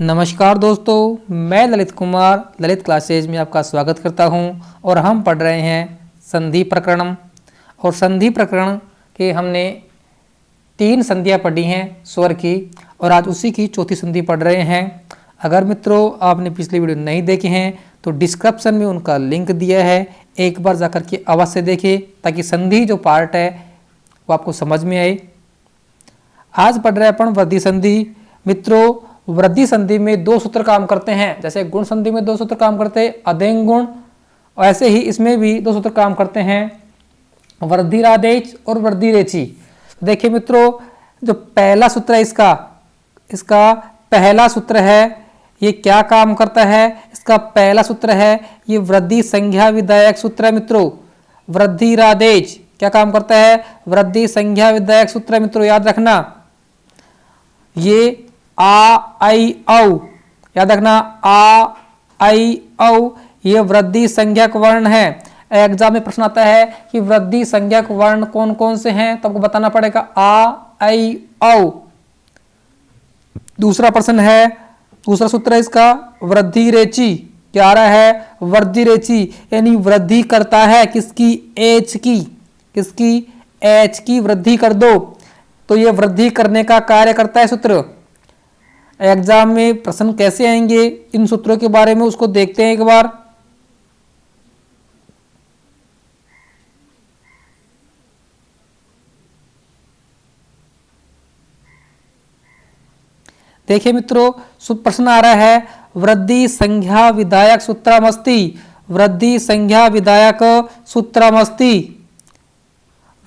नमस्कार दोस्तों, मैं ललित कुमार ललित क्लासेज में आपका स्वागत करता हूं और हम पढ़ रहे हैं संधि प्रकरण। और संधि प्रकरण के हमने 3 संधियां पढ़ी हैं स्वर की और आज उसी की चौथी संधि पढ़ रहे हैं। अगर मित्रों आपने पिछली वीडियो नहीं देखे हैं तो डिस्क्रिप्शन में उनका लिंक दिया है, एक बार जाकर के अवश्य देखें ताकि संधि जो पार्ट है वो आपको समझ में आए। आज पढ़ रहे हैं अपन वृद्धि संधि। मित्रों, वृद्धि संधि में 2 सूत्र काम करते हैं। जैसे गुण संधि में 2 सूत्र काम करते हैं, अदेंग गुण, और ऐसे ही इसमें भी 2 सूत्र काम करते हैं, वृद्धिरादेश और वृद्धिरेचि। देखिए मित्रों, जो पहला सूत्र है इसका पहला सूत्र है, ये क्या काम करता है? इसका पहला सूत्र है ये वृद्धि संज्ञा विधायक सूत्र है मित्रों। वृद्धिरादेश क्या काम करता है? वृद्धि संज्ञा विधायक सूत्र है मित्रों, याद रखना। ये आ आई औ, याद रखना, आ आई औ ये वृद्धि संज्ञक वर्ण है। एग्जाम में प्रश्न आता है कि वृद्धि संज्ञक वर्ण कौन कौन से हैं, तो आपको बताना पड़ेगा आ आई औ। दूसरा प्रश्न है, दूसरा सूत्र है इसका वृद्धिरेचि। क्या आ रहा है? वृद्धिरेचि यानी वृद्धि करता है किसकी? एच की। किसकी? एच की वृद्धि कर दो, तो ये वृद्धि करने का कार्य करता है सूत्र। एग्जाम में प्रश्न कैसे आएंगे इन सूत्रों के बारे में उसको देखते हैं एक बार। देखिए मित्रों, प्रश्न आ रहा है वृद्धि संज्ञा विधायक सूत्रमस्ति। वृद्धि संज्ञा विधायक सूत्रमस्ति।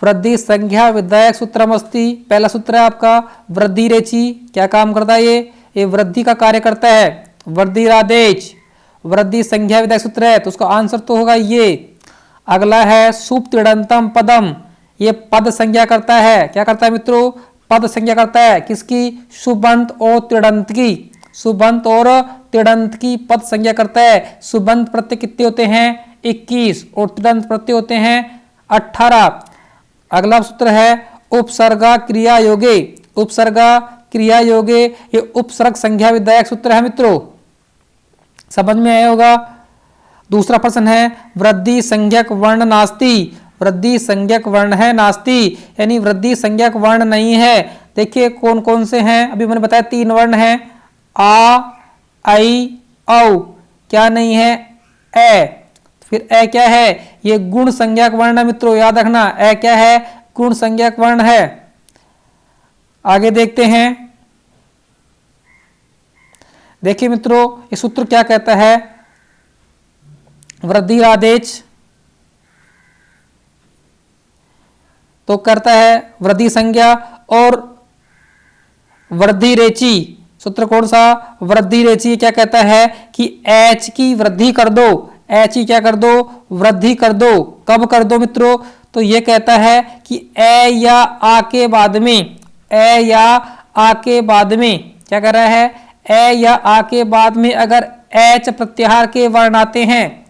वृद्धि संज्ञा विधायक सूत्रमस्ति। पहला सूत्र है आपका वृद्धिरेचि। क्या काम करता है? ये वृद्धि का कार्य करता है। वृद्धिरादेश वृद्धि संज्ञा विधायक सूत्र है, तो उसका आंसर तो होगा ये। अगला है सुप्तिड़ंतम पदम। ये पद संज्ञा करता है। क्या करता है मित्रों? पद संज्ञा करता है किसकी? सुबंत और तिड़ंत की। सुबंत और तिड़ंत की पद संज्ञा करता है। सुबंत प्रत्यय कितने होते हैं? 21 और तिड़ंत प्रत्यय होते हैं 18। अगला सूत्र है उपसर्गा क्रिया योगे। उपसर्गा क्रिया योगे ये उपसर्ग संज्ञा विधायक सूत्र है मित्रों, समझ में आया होगा। दूसरा प्रश्न है वृद्धि संज्ञक वर्ण नास्ति। वृद्धि संज्ञक वर्ण है नास्ति, यानी वृद्धि संज्ञक वर्ण नहीं है। देखिए कौन कौन से हैं, अभी मैंने बताया 3 वर्ण हैं, आ आई औ। क्या नहीं है? ए। फिर ए क्या है? ये गुण संज्ञक वर्ण है मित्रों, याद रखना। ए क्या है? गुण संज्ञक वर्ण है। आगे देखते हैं। देखिए मित्रों, ये सूत्र क्या कहता है? वृद्धिरादेश तो करता है वृद्धि संज्ञा और वृद्धिरेचि। सूत्र कौन सा? वृद्धिरेचि क्या कहता है कि एच की वृद्धि कर दो। एच की क्या कर दो? वृद्धि कर दो। कब कर दो मित्रों? तो ये कहता है कि ए या आ के बाद में, ए या आ के बाद में क्या कर रहा है? ए या आ के बाद में अगर एच प्रत्याहार के वर्ण आते हैं,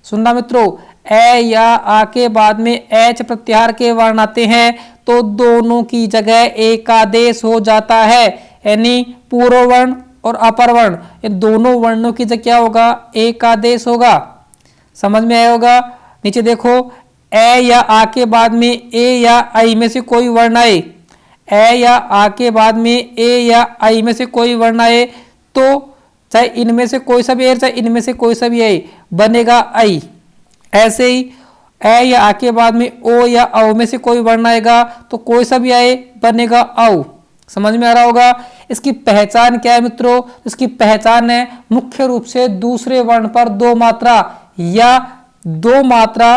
सुनना मित्रों, ए या आ के बाद में एच प्रत्याहार के वर्ण आते हैं तो दोनों की जगह एकादेश हो जाता है। यानी पूर्व वर्ण और अपर वर्ण इन दोनों वर्णों की जगह क्या होगा? एकादेश होगा। समझ में आया होगा। नीचे देखो, ए या आ के बाद में ए या आई में से कोई वर्ण आए, ए या आ के बाद में ए या आई में से कोई वर्ण आए तो चाहे इनमें से कोई सा भी आए चाहे इनमें से कोई सा भी आए बनेगा आई। ऐसे ही ए या आ के बाद में ओ या औ में से कोई वर्ण आएगा तो कोई सा भी आए बनेगा औ। समझ में आ रहा होगा। इसकी पहचान क्या है मित्रों? इसकी पहचान है मुख्य रूप से दूसरे वर्ण पर 2 मात्रा या 2 मात्रा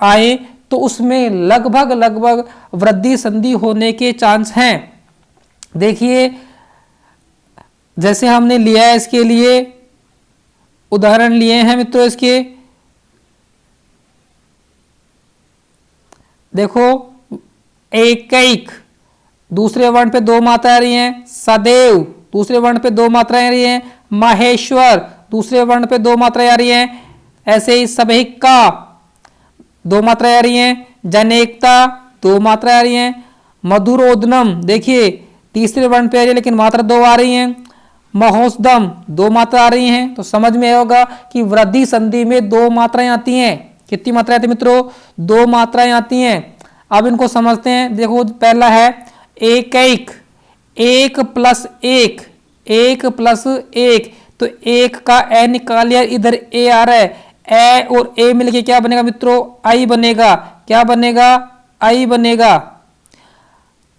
आए तो उसमें लगभग लगभग वृद्धि संधि होने के चांस हैं। देखिए जैसे हमने लिया है, इसके लिए उदाहरण लिए हैं मित्रों। इसके देखो, एकैक दूसरे वर्ण पे 2 मात्राएं आ रही हैं। सदैव दूसरे वर्ण पे 2 मात्राएं आ रही हैं। माहेश्वर दूसरे वर्ण पे 2 मात्राएं आ रही हैं। ऐसे ही सबहिका 2 मात्राएं आ रही हैं। जनेकता 2 मात्राएं आ रही हैं। मधुरोदनम देखिए तीसरे वर्ण पे आ रही है लेकिन मात्रा 2 आ रही हैं। महोसदम, दो मात्रा आ रही हैं, तो समझ में होगा कि वृद्धि संधि में दो मात्राएं आती हैं। कितनी मात्राएं आती हैं मित्रों? दो मात्राएं आती हैं। अब इनको समझते हैं। देखो पहला है एक एक, एक प्लस एक, एक प्लस एक, तो एक का ए निकाल लिया, इधर ए आ रहा है, ए और ए मिलके क्या बनेगा मित्रों? आई बनेगा। क्या बनेगा? आई बनेगा।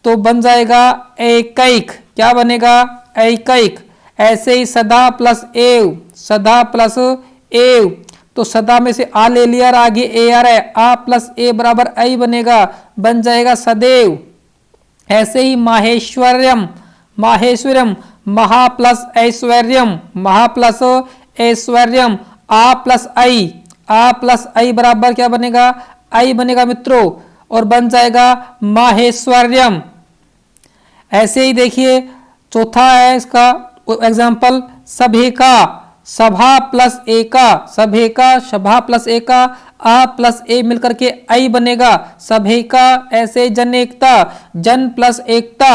तो बन जाएगा एकैक। क्या बनेगा? एकैक। ऐसे ही सदा प्लस एव, सदा प्लस एव, तो सदा में से आ ले लिया, आगे ए आ रहा है, आ प्लस ए बराबर आई बनेगा, बन जाएगा सदैव। ऐसे ही माहेश्वर्यम, माहेश्वर्यम, महा प्लस ऐश्वर्यम, महा प्लस ऐश्वर्यम, आ प्लस आई, आ प्लस आई बराबर क्या बनेगा? आई बनेगा मित्रों, और बन जाएगा माहेश्वर्यम। ऐसे ही देखिए चौथा है इसका एग्जाम्पल सभेका, सभा प्लस एका, सभेका, सभा प्लस एका, आ प्लस ए मिलकर के आई बनेगा, सभेका। ऐसे जनेकता, जन प्लस एकता,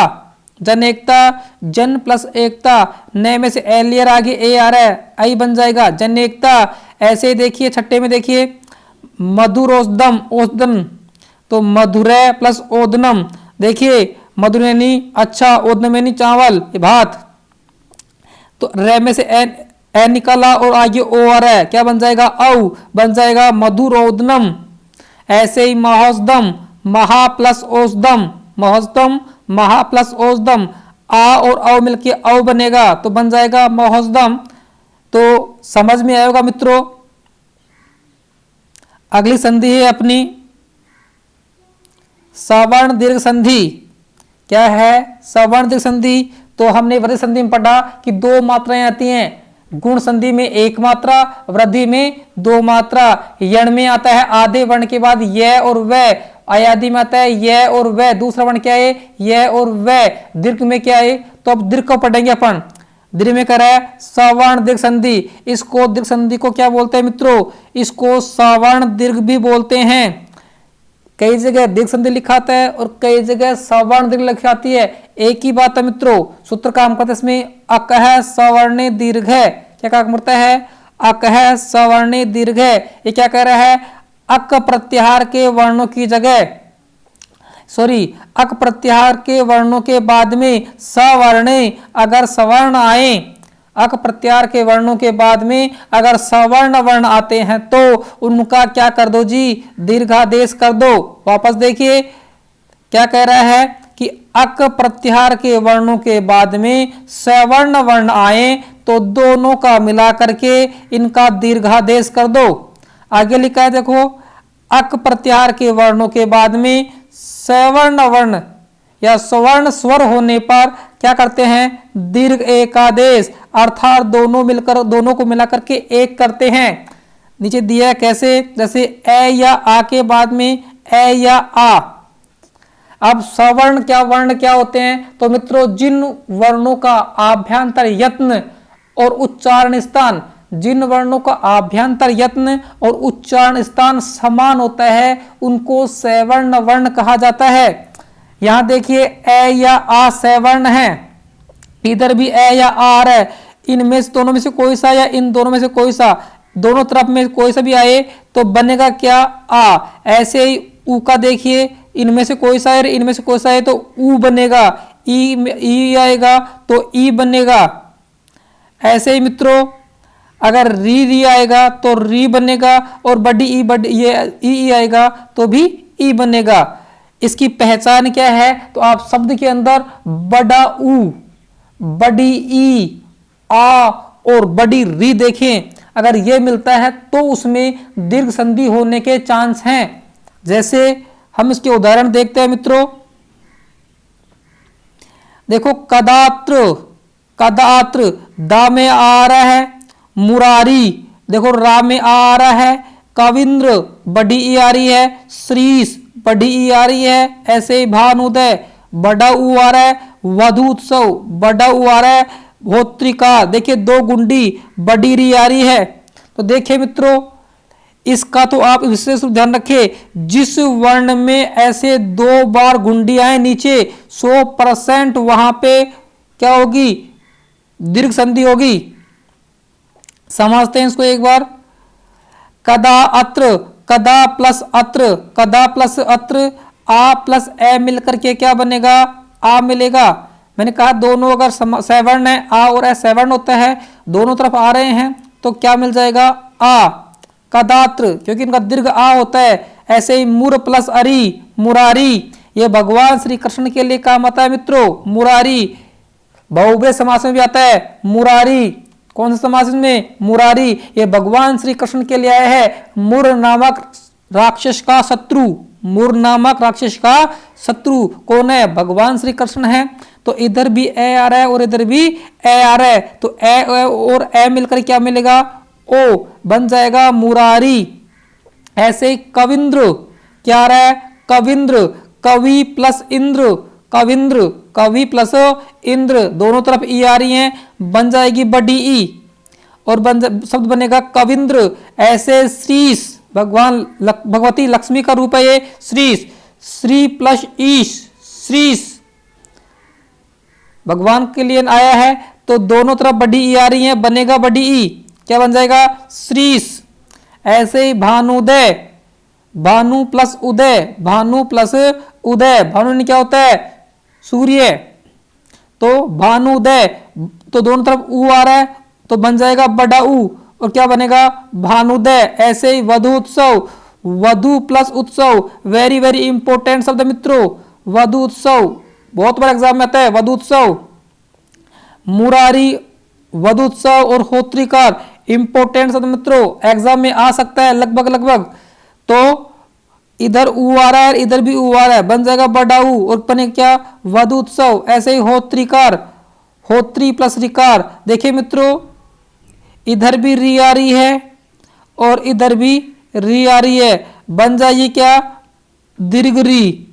जनेकता, जन प्लस एकता, नए में से ए लियर आगे ए आ रहा है, आई बन जाएगा जनेकता। ऐसे देखिए छठे में देखिए मधुरोदम, ओदन, तो मधुरै प्लस ओदनम, देखिए मधुर यानी अच्छा, ओदनम यानी चावल, भात, तो रे में से ए निकला और आगे ओ आ रहा है, क्या बन जाएगा? औ, बन जाएगा मधुरोदनम। ऐसे ही महोसदम, महा प्लस ओसदम, महोसदम, महा प्लस ओसदम, आ और औ मिलके औ बनेगा, तो बन जाएगा महोसदम। तो समझ में आएगा मित्रों। अगली संधि है अपनी सवर्ण दीर्घ संधि। क्या है? सवर्ण दीर्घ संधि। तो हमने वृद्धि संधि में पढ़ा कि दो मात्राएं आती हैं, गुण संधि में एक मात्रा, वृद्धि में दो मात्रा। यण में आता है आधे वर्ण के बाद य और व, अयादि में आता है य और व, दूसरा वर्ण क्या है? य और व। दीर्घ में क्या है? तो अब दीर्घ को पढ़ेंगे अपन। दीर्घ में कह रहा है सवर्ण दीर्घ संधि। इसको दीर्घ संधि को क्या बोलते हैं मित्रों? इसको सवर्ण दीर्घ भी बोलते हैं। कई जगह दीर्घ संधि लिखाता है और कई जगह सवर्ण दीर्घ लिखाती है, एक ही बात है मित्रों। सूत्र काम करते इसमें अकह सवर्ण दीर्घ है। क्या काम करता है? अकह सवर्ण दीर्घ है। ये क्या कह रहा है? अक प्रत्याहार के वर्णों की जगह, सॉरी, अक प्रत्याहार के वर्णों के बाद में सवर्ण अगर सवर्ण आए, अक प्रत्याहार के वर्णों के बाद में अगर सवर्ण वर्ण आते हैं तो उनका क्या कर दो जी? दीर्घादेश कर दो। वापस देखिए क्या कह रहा है कि अक प्रत्याहार के वर्णों के बाद में सवर्ण वर्ण आए तो दोनों का मिला करके इनका दीर्घादेश कर दो। आगे लिखा है देखो, अक प्रत्याहार के वर्णों के बाद में सवर्ण वर्ण या स्वर्ण स्वर होने पर क्या करते हैं? दीर्घ एकादेश, अर्थात दोनों को मिलाकर के एक करते हैं। नीचे दिया है कैसे? जैसे ए या आ के बाद में ए या आ। अब सवर्ण क्या वर्ण क्या होते हैं? तो मित्रों जिन वर्णों का आभ्यंतर यत्न और उच्चारण स्थान, जिन वर्णों का आभ्यंतर यत्न और उच्चारण स्थान समान होता है उनको सवर्ण वर्ण कहा जाता है। यहां देखिए ए या आ सवर्ण है, इधर भी ए या आ रहा है, इनमें से दोनों में से कोई सा या इन दोनों में से कोई सा, दोनों तरफ में कोई सा भी आए तो बनेगा क्या? आ। ऐसे ही ऊ का देखिए, इनमें से कोई सा है, इनमें से कोई सा है तो ऊ बनेगा, ई आएगा तो ई बनेगा। ऐसे ही मित्रों अगर री आएगा तो री बनेगा, और बड़ी ये ई आएगा तो भी ई बनेगा। इसकी पहचान क्या है? तो आप शब्द के अंदर बड़ा ऊ, बड़ी ई, आ और बड़ी री देखें, अगर ये मिलता है तो उसमें दीर्घ संधि होने के चांस हैं। जैसे हम इसके उदाहरण देखते हैं मित्रों। देखो कदात्र, कदात्र दा में आ रहा है, मुरारी देखो रा में आ रहा है, कविंद्र बड़ी ई आ रही है, श्रीश बड़ी ई आ रही है। ऐसे ही भानुदय बड़ा ऊ आ रहा है, वधूत्सव बड़ा ऊ आ रहा है, होत्रिका देखिए दो गुंडी बड़ी री आ रही है। तो देखिए मित्रों इसका तो आप विशेष ध्यान रखें, जिस वर्ण में ऐसे दो बार गुंडी आए नीचे 100% वहां पे क्या होगी? दीर्घ संधि होगी। समझते हैं इसको एक बार। कदा अत्र, कदा प्लस अत्र, कदा प्लस अत्र, आ प्लस ए मिलकर के क्या बनेगा, आ मिलेगा। मैंने कहा दोनों अगर सवर्ण है, आ और ए सवर्ण होता है, दोनों तरफ आ रहे हैं तो क्या मिल जाएगा, आ। कदात्र, क्योंकि इनका दीर्घ आ होता है। ऐसे ही मुर प्लस अरी, मुरारी, ये भगवान श्री कृष्ण के लिए काम आता है मित्रों, मुरारी। बहुव्रीहि समास में भी आता है मुरारी। कौन सा समास में, मुरारी। ये भगवान श्री कृष्ण के लिए आया है। मुर नामक राक्षस का शत्रु, मुर नामक राक्षस का शत्रु कौन है, भगवान श्री कृष्ण है। तो इधर भी ए आ रहा है और इधर भी ए आ रहा है, तो ए और ए मिलकर क्या मिलेगा, ओ बन जाएगा मुरारी। ऐसे ही कविंद्र, क्या आ रहा है, कविंद्र, कवि प्लस इंद्र, कविंद्र, कवि प्लस इंद्र, दोनों तरफ ई आ रही है, बन जाएगी बड़ी ई और शब्द बनेगा कविंद्र। ऐसे श्रीश, भगवान भगवती लक्ष्मी का रूप है ये श्रीश, श्री प्लस ईश, श्रीश भगवान के लिए आया है, तो दोनों तरफ बड़ी ई आ रही है, बनेगा बड़ी ई, क्या बन जाएगा, श्रीश। ऐसे ही भानुदय, भानु प्लस उदय, भानु प्लस उदय, भानु ने क्या होता है, सूर्य, तो भानुदय, तो दोनों तरफ ऊ आ रहा है तो बन जाएगा बड़ा ऊ और क्या बनेगा, भानुदय। ऐसे ही वधु उत्सव, वधु प्लस उत्सव, वेरी वेरी इंपॉर्टेंट शब्द मित्रों, वधु उत्सव बहुत बड़ा एग्जाम में आता है, वधु उत्सव। मुरारी, वधु उत्सव और होत्रिकार इंपॉर्टेंट शब्द मित्रों, एग्जाम में आ सकता है लगभग लगभग। तो इधर ऊ आ रहा है, इधर भी ऊ आ रहा है, बन जाएगा बड़ा ऊ और बने क्या, वधु उत्सव। ऐसे ही होत्रिकार, होत्री प्लस रिकार, देखिए मित्रों इधर भी री आ रही है और इधर भी री आ रही है, बन जाइए क्या, दीर्घ री।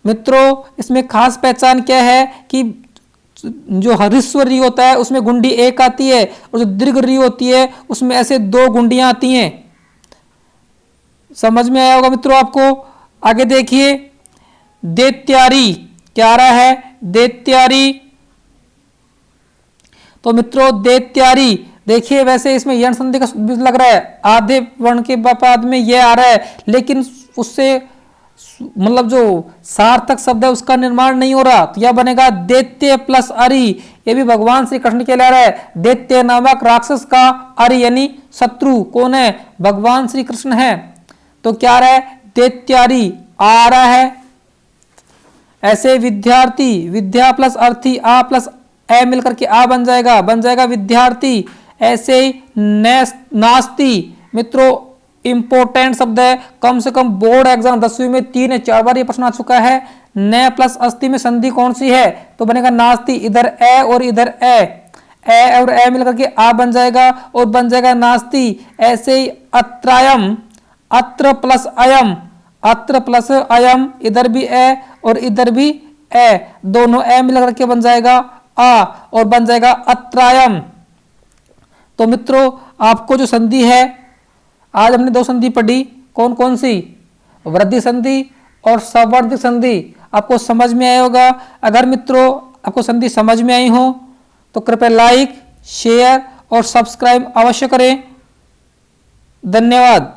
मित्रों इसमें खास पहचान क्या है कि जो ह्रस्व री होता है उसमें गुंडी एक आती है और जो दीर्घ री होती है उसमें ऐसे दो गुंडियां आती हैं। समझ में आया होगा मित्रों आपको। आगे देखिए, दैत्यारी, क्या आ रहा है, दैत्यारी। तो मित्रों दैत्यारी, देखिए वैसे इसमें यण संधि का लग रहा है, आधे वर्ण के बाद में यह आ रहा है, लेकिन उससे मतलब जो सार्थक शब्द है उसका निर्माण नहीं हो रहा, तो यह बनेगा दैत्य प्लस अरि। ये भी भगवान श्री कृष्ण के लिए आ रहा है, दैत्य नामक राक्षस का अरि यानी शत्रु कौन है, भगवान श्री कृष्ण है। तो क्या आ रहा है, दैत्यारी आ रहा है। ऐसे विद्यार्थी, विद्या प्लस अर्थी, आ प्लस ए मिलकर के आ बन जाएगा विद्यार्थी। ऐसे ही नास्ती, मित्रों इंपॉर्टेंट शब्द है, कम से कम बोर्ड एग्जाम 10वीं में 3 या 4 बार ये प्रश्न आ चुका है। न प्लस अस्थि में संधि कौन सी है, तो बनेगा नास्ती। इधर ए और इधर ए और ए मिलकर के आ बन जाएगा और बन जाएगा नास्ती। ऐसे ही अत्रायम, अत्र प्लस अयम, अत्र प्लस अयम, इधर भी ए और इधर भी ए, दोनों ए मिलकर के बन जाएगा आ और बन जाएगा अत्रायम। तो मित्रों आपको जो संधि है, आज हमने 2 संधि पढ़ी, कौन कौन सी, वृद्धि संधि और सवर्धिक संधि, आपको समझ में आया होगा। अगर मित्रों आपको संधि समझ में आई हो तो कृपया लाइक, शेयर और सब्सक्राइब अवश्य करें। धन्यवाद।